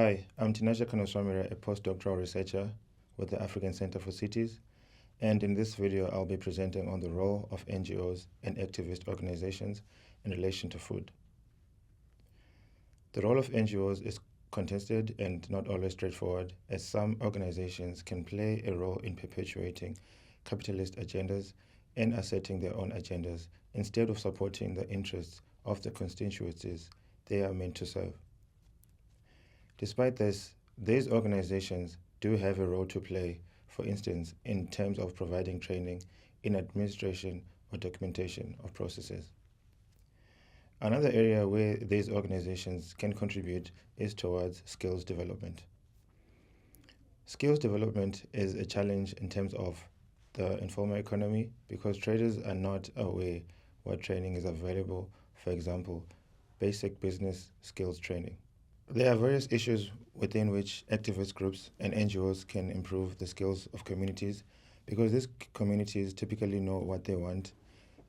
Hi, I'm Tinashe Kanoswamira, a postdoctoral researcher with the African Center for Cities, and in this video I'll be presenting on the role of NGOs and activist organizations in relation to food. The role of NGOs is contested and not always straightforward, as some organizations can play a role in perpetuating capitalist agendas and asserting their own agendas instead of supporting the interests of the constituencies they are meant to serve. Despite this, these organizations do have a role to play, for instance, in terms of providing training in administration or documentation of processes. Another area where these organizations can contribute is towards skills development. Skills development is a challenge in terms of the informal economy because traders are not aware what training is available, for example, basic business skills training. There are various issues within which activist groups and NGOs can improve the skills of communities because these communities typically know what they want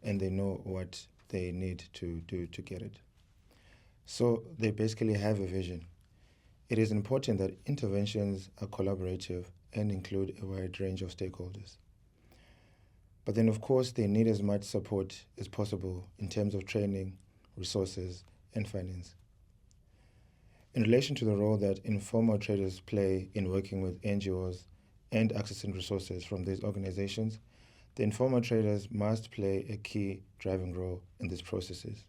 and they know what they need to do to get it. So they basically have a vision. It is important that interventions are collaborative and include a wide range of stakeholders. But then, of course, they need as much support as possible in terms of training, resources, and finance. In relation to the role that informal traders play in working with NGOs and accessing resources from these organizations, the informal traders must play a key driving role in these processes.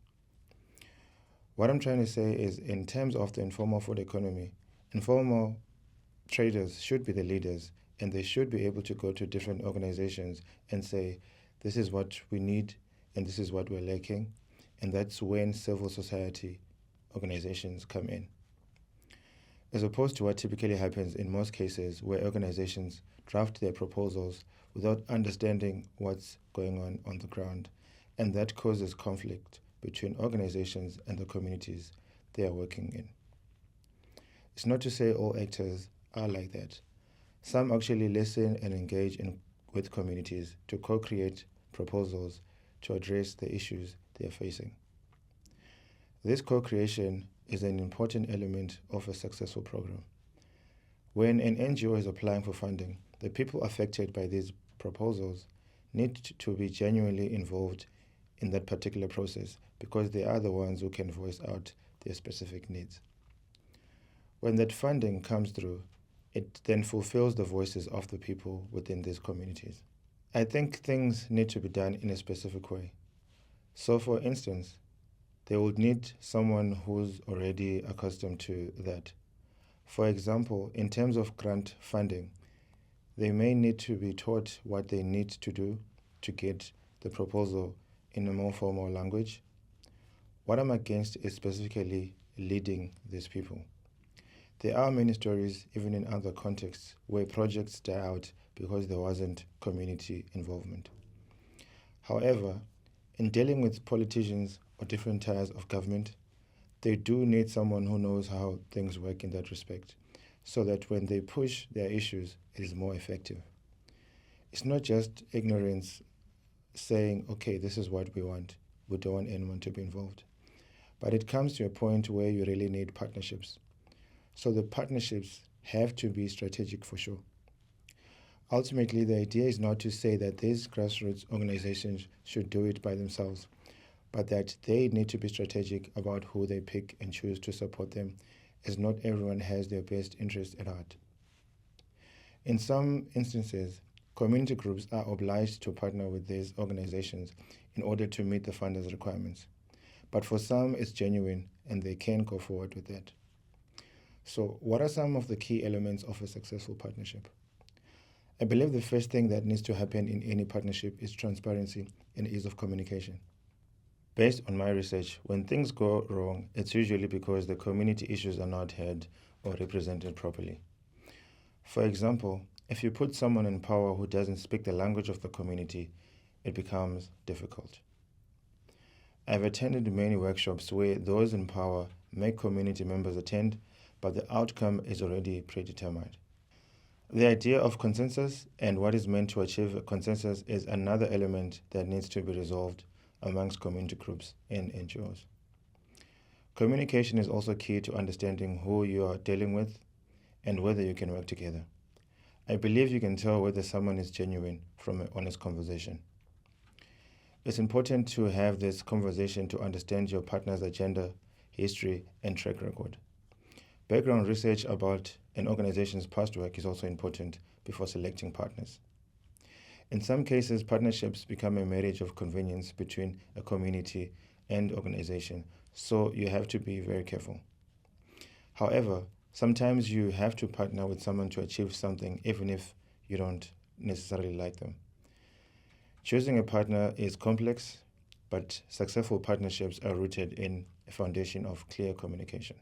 What I'm trying to say is, in terms of the informal food economy, informal traders should be the leaders and they should be able to go to different organizations and say, this is what we need and this is what we're lacking, and that's when civil society organizations come in. As opposed to what typically happens in most cases where organizations draft their proposals without understanding what's going on the ground, and that causes conflict between organizations and the communities they are working in. It's not to say all actors are like that. Some actually listen and engage with communities to co-create proposals to address the issues they are facing. This co-creation is an important element of a successful program. When an NGO is applying for funding, the people affected by these proposals need to be genuinely involved in that particular process because they are the ones who can voice out their specific needs. When that funding comes through, it then fulfills the voices of the people within these communities. I think things need to be done in a specific way. So for instance, they would need someone who's already accustomed to that. For example, in terms of grant funding, they may need to be taught what they need to do to get the proposal in a more formal language. What I'm against is specifically leading these people. There are many stories, even in other contexts, where projects die out because there wasn't community involvement. However, in dealing with politicians or different tiers of government, they do need someone who knows how things work in that respect, so that when they push their issues, it is more effective. It's not just ignorance saying, okay, this is what we want. We don't want anyone to be involved. But it comes to a point where you really need partnerships. So the partnerships have to be strategic for sure. Ultimately, the idea is not to say that these grassroots organizations should do it by themselves, but that they need to be strategic about who they pick and choose to support them, as not everyone has their best interest at heart. In some instances, community groups are obliged to partner with these organizations in order to meet the funders' requirements. But for some, it's genuine and they can go forward with that. So what are some of the key elements of a successful partnership? I believe the first thing that needs to happen in any partnership is transparency and ease of communication. Based on my research, when things go wrong, it's usually because the community issues are not heard or represented properly. For example, if you put someone in power who doesn't speak the language of the community, it becomes difficult. I've attended many workshops where those in power make community members attend, but the outcome is already predetermined. The idea of consensus and what is meant to achieve a consensus is another element that needs to be resolved amongst community groups and NGOs. Communication is also key to understanding who you are dealing with and whether you can work together. I believe you can tell whether someone is genuine from an honest conversation. It's important to have this conversation to understand your partner's agenda, history, and track record. Background research about an organization's past work is also important before selecting partners. In some cases, partnerships become a marriage of convenience between a community and organization, so you have to be very careful. However, sometimes you have to partner with someone to achieve something even if you don't necessarily like them. Choosing a partner is complex, but successful partnerships are rooted in a foundation of clear communication.